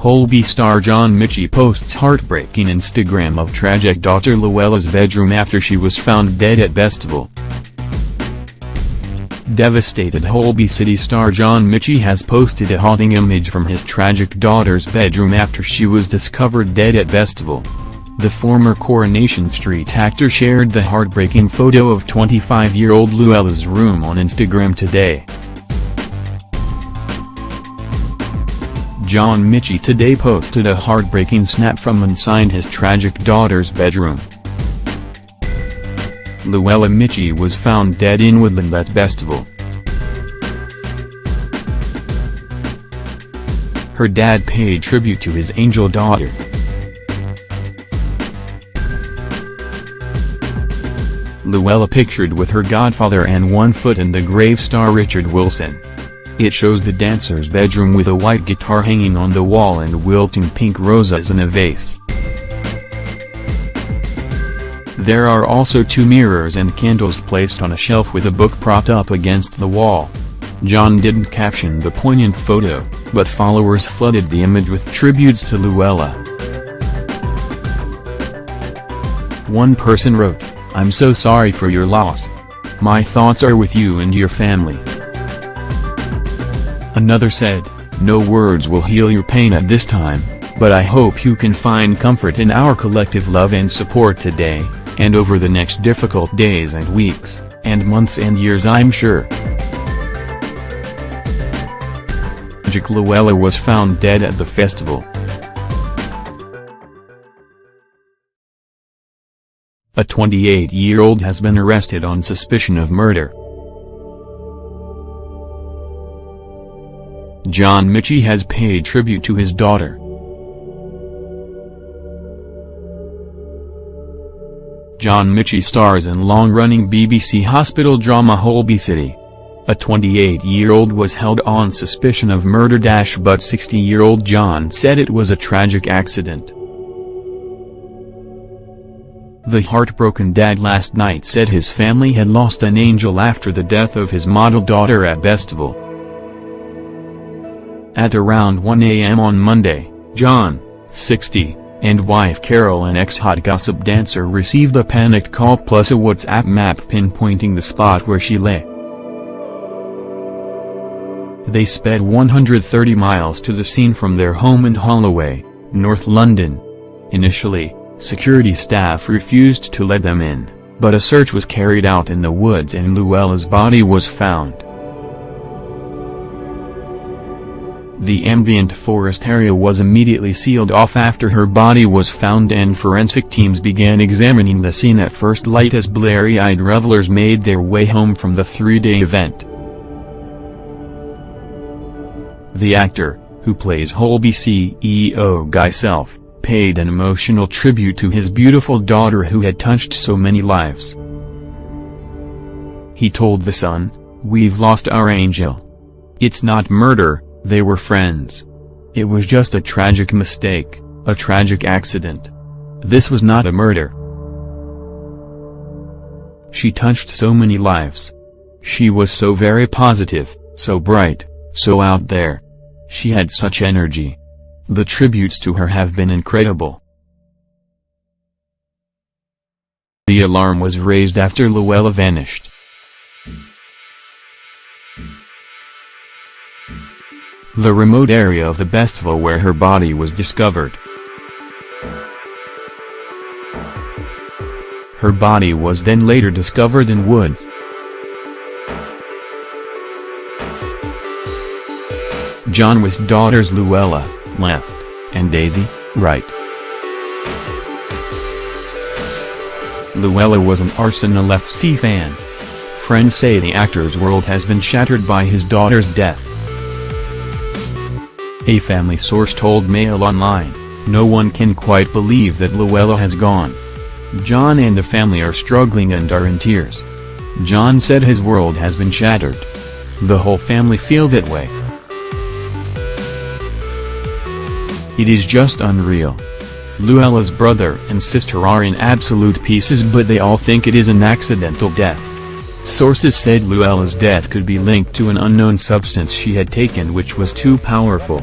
Holby star John Michie posts heartbreaking Instagram of tragic daughter Luella's bedroom after she was found dead at Bestival. Devastated Holby City star John Michie has posted a haunting image from his tragic daughter's bedroom after she was discovered dead at Bestival. The former Coronation Street actor shared the heartbreaking photo of 25-year-old Luella's room on Instagram today. John Michie today posted a heartbreaking snap from inside his tragic daughter's bedroom. Luella Michie was found dead in Woodland at Bestival. Her dad paid tribute to his angel daughter. Luella pictured with her godfather and one foot in the grave star Richard Wilson. It shows the dancer's bedroom with a white guitar hanging on the wall and wilting pink roses in a vase. There are also 2 mirrors and candles placed on a shelf with a book propped up against the wall. John didn't caption the poignant photo, but followers flooded the image with tributes to Luella. One person wrote, "I'm so sorry for your loss. My thoughts are with you and your family." Another said, "No words will heal your pain at this time, but I hope you can find comfort in our collective love and support today, and over the next difficult days and weeks, and months and years I'm sure." Tragic Luella was found dead at the festival. A 28-year-old has been arrested on suspicion of murder. John Michie has paid tribute to his daughter. John Michie stars in long-running BBC hospital drama Holby City. A 28-year-old was held on suspicion of murder but 60-year-old John said it was a tragic accident. The heartbroken dad last night said his family had lost an angel after the death of his model daughter at Bestival. At around 1 a.m. on Monday, John, 60, and wife Carol and ex-hot gossip dancer received a panicked call plus a WhatsApp map pinpointing the spot where she lay. They sped 130 miles to the scene from their home in Holloway, North London. Initially, security staff refused to let them in, but a search was carried out in the woods and Luella's body was found. The ambient forest area was immediately sealed off after her body was found and forensic teams began examining the scene at first light as bleary-eyed revelers made their way home from the 3-day event. The actor, who plays Holby CEO Guy Self, paid an emotional tribute to his beautiful daughter who had touched so many lives. He told The Sun, "We've lost our angel. It's not murder. They were friends. It was just a tragic mistake, a tragic accident. This was not a murder. She touched so many lives. She was so very positive, so bright, so out there. She had such energy. The tributes to her have been incredible." The alarm was raised after Luella vanished. The remote area of the Bestival where her body was discovered. Her body was then later discovered in woods. John with daughters Luella, left, and Daisy, right. Luella was an Arsenal FC fan. Friends say the actor's world has been shattered by his daughter's death. A family source told Mail Online, "No one can quite believe that Luella has gone. John and the family are struggling and are in tears. John said his world has been shattered. The whole family feel that way. It is just unreal. Luella's brother and sister are in absolute pieces but they all think it is an accidental death." Sources said Luella's death could be linked to an unknown substance she had taken which was too powerful.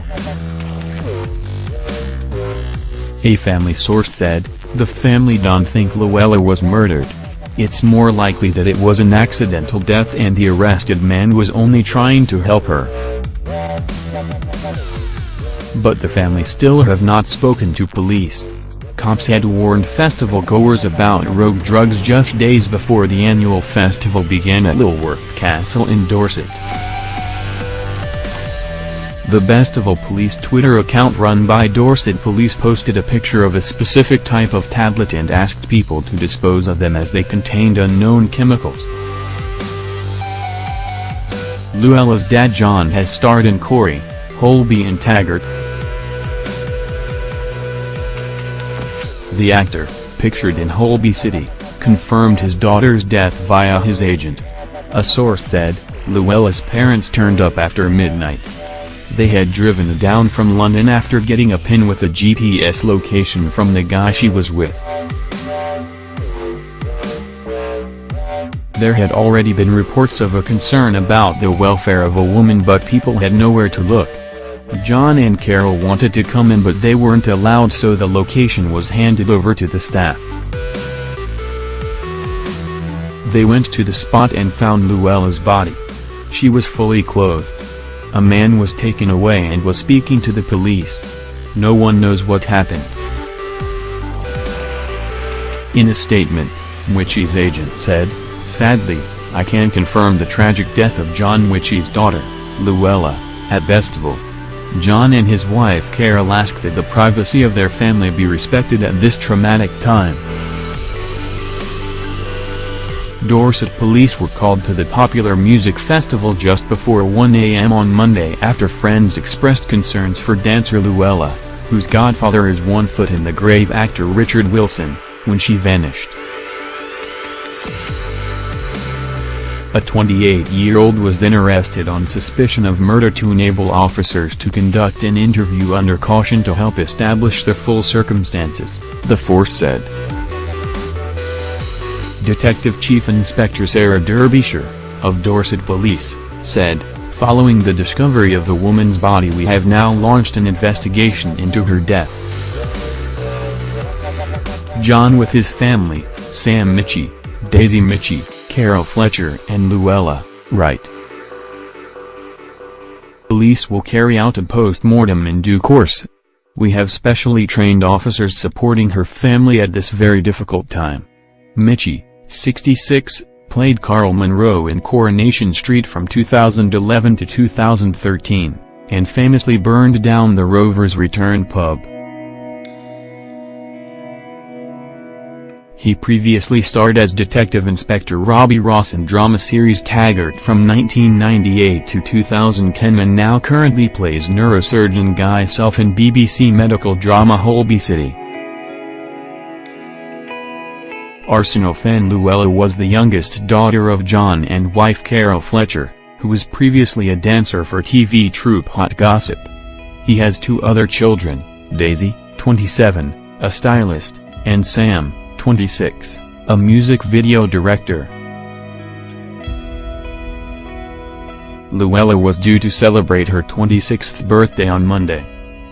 A family source said, "The family don't think Luella was murdered. It's more likely that it was an accidental death and the arrested man was only trying to help her." But the family still have not spoken to police. Cops had warned festival goers about rogue drugs just days before the annual festival began at Lilworth Castle in Dorset. The Bestival Police Twitter account run by Dorset Police posted a picture of a specific type of tablet and asked people to dispose of them as they contained unknown chemicals. Luella's dad John has starred in Corrie, Holby and Taggart. The actor, pictured in Holby City, confirmed his daughter's death via his agent. A source said, Luella's parents turned up after midnight. They had driven down from London after getting a pin with a GPS location from the guy she was with. There had already been reports of a concern about the welfare of a woman, but people had nowhere to look. John and Carol wanted to come in but they weren't allowed, so the location was handed over to the staff. They went to the spot and found Luella's body. She was fully clothed. A man was taken away and was speaking to the police. No one knows what happened. In a statement, Michie's agent said, "Sadly, I can confirm the tragic death of John Michie's daughter, Luella, at Bestival. John and his wife Carol asked that the privacy of their family be respected at this traumatic time." Dorset police were called to the popular music festival just before 1 a.m. on Monday after friends expressed concerns for dancer Luella, whose godfather is 1 foot in the grave actor Richard Wilson, when she vanished. A 28-year-old was then arrested on suspicion of murder to enable officers to conduct an interview under caution to help establish the full circumstances, the force said. Detective Chief Inspector Sarah Derbyshire, of Dorset Police, said, "Following the discovery of the woman's body, we have now launched an investigation into her death." John with his family, Sam Michie, Daisy Michie, Carol Fletcher and Luella Wright. Police will carry out a post-mortem in due course. We have specially trained officers supporting her family at this very difficult time. Michie, 66, played Carl Monroe in Coronation Street from 2011 to 2013, and famously burned down the Rover's Return pub. He previously starred as Detective Inspector Robbie Ross in drama series Taggart from 1998 to 2010 and now currently plays neurosurgeon Guy Self in BBC medical drama Holby City. Arsenal fan Luella was the youngest daughter of John and wife Carol Fletcher, who was previously a dancer for TV troupe Hot Gossip. He has 2 other children, Daisy, 27, a stylist, and Sam, 26, a music video director. Luella was due to celebrate her 26th birthday on Monday.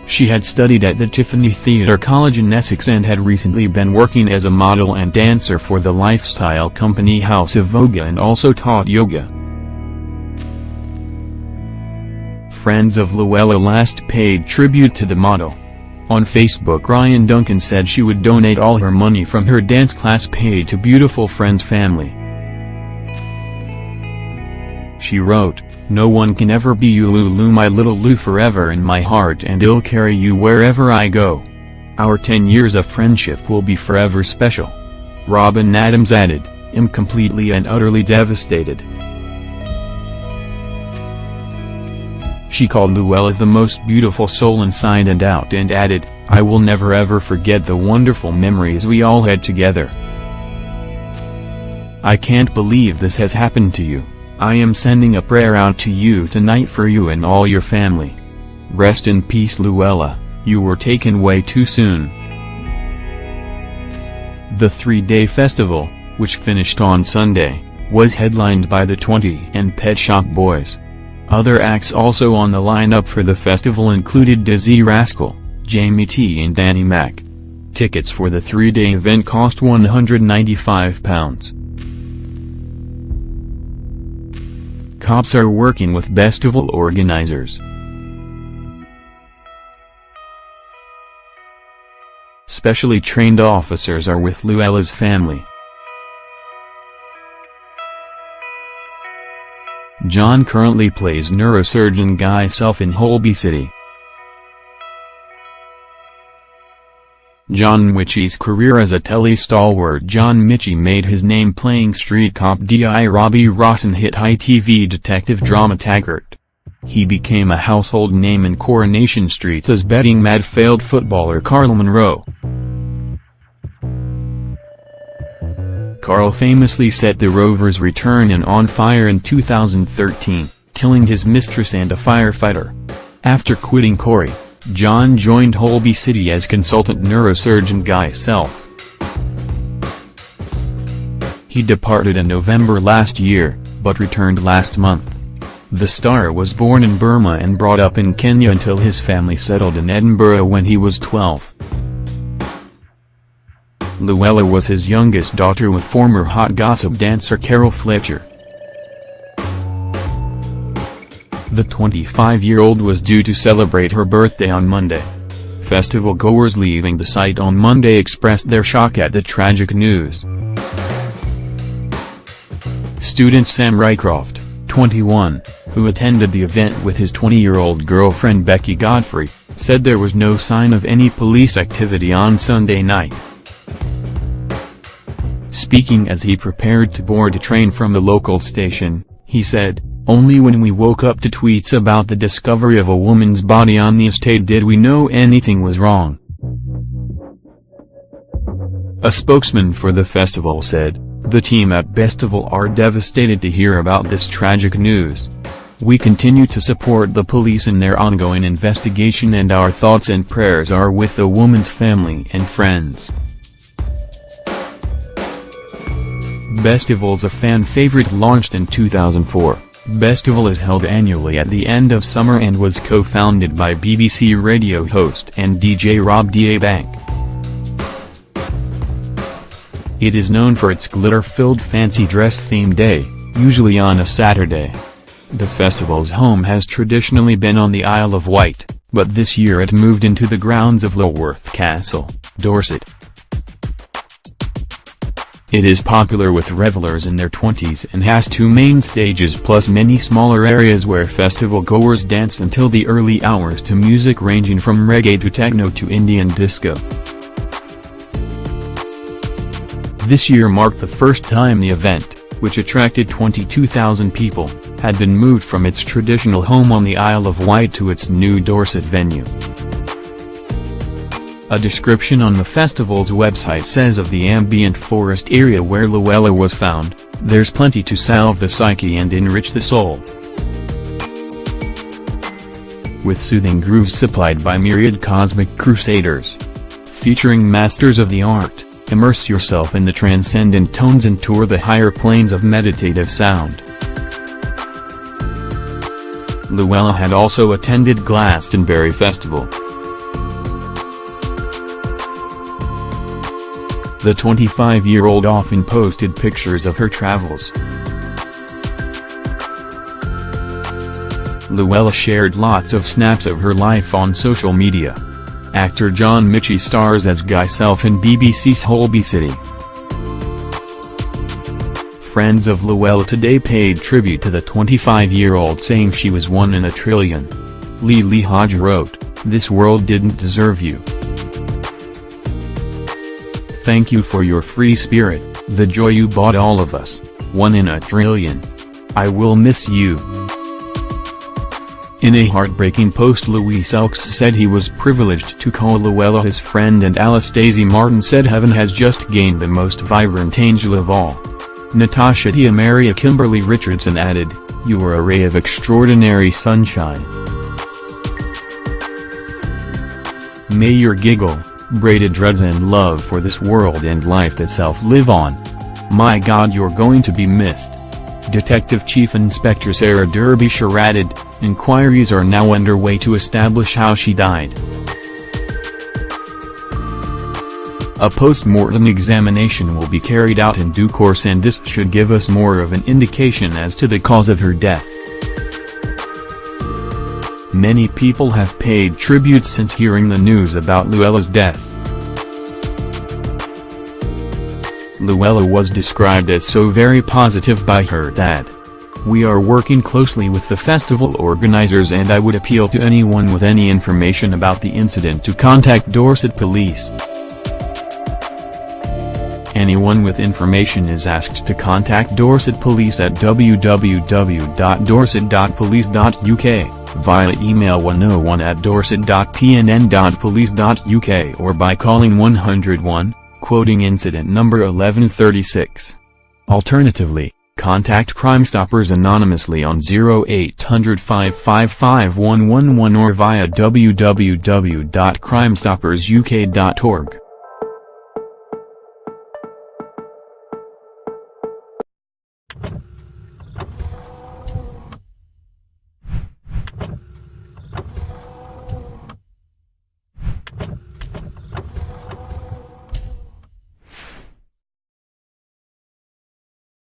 She had studied at the Tiffany Theatre College in Essex and had recently been working as a model and dancer for the lifestyle company House of Vogue and also taught yoga. Friends of Luella last paid tribute to the model. On Facebook, Ryan Duncan said she would donate all her money from her dance class paid to Beautiful Friends family. She wrote, "No one can ever be you, Lulu, my little Lou, forever in my heart, and I'll carry you wherever I go. Our 10 years of friendship will be forever special." Robin Adams added, "I'm completely and utterly devastated." She called Luella the most beautiful soul inside and out and added, "I will never ever forget the wonderful memories we all had together. I can't believe this has happened to you. I am sending a prayer out to you tonight for you and all your family. Rest in peace, Luella, you were taken way too soon." The 3-day festival, which finished on Sunday, was headlined by the 20 and Pet Shop Boys. Other acts also on the lineup for the festival included Dizzy Rascal, Jamie T and Danny Mac. Tickets for the 3-day event cost £195. Cops are working with Bestival organizers. Specially trained officers are with Luella's family. John currently plays neurosurgeon Guy Self in Holby City. John Michie's career as a tele-stalwart. John Michie made his name playing street cop D.I. Robbie Ross in hit ITV detective drama Taggart. He became a household name in Coronation Street as betting-mad failed footballer Carl Monroe. Carl famously set the Rovers' return on fire in 2013, killing his mistress and a firefighter. After quitting Corrie, John joined Holby City as consultant neurosurgeon Guy Self. He departed in November last year, but returned last month. The star was born in Burma and brought up in Kenya until his family settled in Edinburgh when he was 12. Luella was his youngest daughter with former hot gossip dancer Carol Fletcher. The 25-year-old was due to celebrate her birthday on Monday. Festival goers leaving the site on Monday expressed their shock at the tragic news. Student Sam Rycroft, 21, who attended the event with his 20-year-old girlfriend Becky Godfrey, said there was no sign of any police activity on Sunday night. Speaking as he prepared to board a train from the local station, he said, "Only when we woke up to tweets about the discovery of a woman's body on the estate did we know anything was wrong." A spokesman for the festival said, "The team at Bestival are devastated to hear about this tragic news. We continue to support the police in their ongoing investigation and our thoughts and prayers are with the woman's family and friends." Bestival's a fan favorite launched in 2004. Bestival is held annually at the end of summer and was co-founded by BBC radio host and DJ Rob Bank. It is known for its glitter-filled fancy dress theme day, usually on a Saturday. The festival's home has traditionally been on the Isle of Wight, but this year it moved into the grounds of Lulworth Castle, Dorset. It is popular with revelers in their 20s and has 2 main stages plus many smaller areas where festival goers dance until the early hours to music ranging from reggae to techno to Indian disco. This year marked the first time the event, which attracted 22,000 people, had been moved from its traditional home on the Isle of Wight to its new Dorset venue. A description on the festival's website says of the ambient forest area where Luella was found, "There's plenty to salve the psyche and enrich the soul." With soothing grooves supplied by myriad cosmic crusaders. Featuring masters of the art, immerse yourself in the transcendent tones and tour the higher planes of meditative sound. Luella had also attended Glastonbury Festival. The 25-year-old often posted pictures of her travels. Luella shared lots of snaps of her life on social media. Actor John Michie stars as Guy Self in BBC's Holby City. Friends of Luella today paid tribute to the 25-year-old, saying she was one in a trillion. Lee Hodge wrote, "This world didn't deserve you. Thank you for your free spirit, the joy you brought all of us, one in a trillion. I will miss you." In a heartbreaking post, Louis Selks said he was privileged to call Luella his friend, and Alice Daisy Martin said heaven has just gained the most vibrant angel of all. Natasha Tia Maria Kimberly Richardson added, "You were a ray of extraordinary sunshine. May your giggle, braided dreads and love for this world and life itself live on. My God, you're going to be missed." Detective Chief Inspector Sarah Derbyshire added, "Inquiries are now underway to establish how she died." A post-mortem examination will be carried out in due course, and this should give us more of an indication as to the cause of her death. Many people have paid tribute since hearing the news about Luella's death. Luella was described as so very positive by her dad. "We are working closely with the festival organizers, and I would appeal to anyone with any information about the incident to contact Dorset Police. Anyone with information is asked to contact Dorset Police at www.dorset.police.uk, via email 101@dorset.pnn.police.uk, or by calling 101, quoting incident number 1136. Alternatively, contact Crime Stoppers anonymously on 0800 555 111 or via www.crimestoppersuk.org.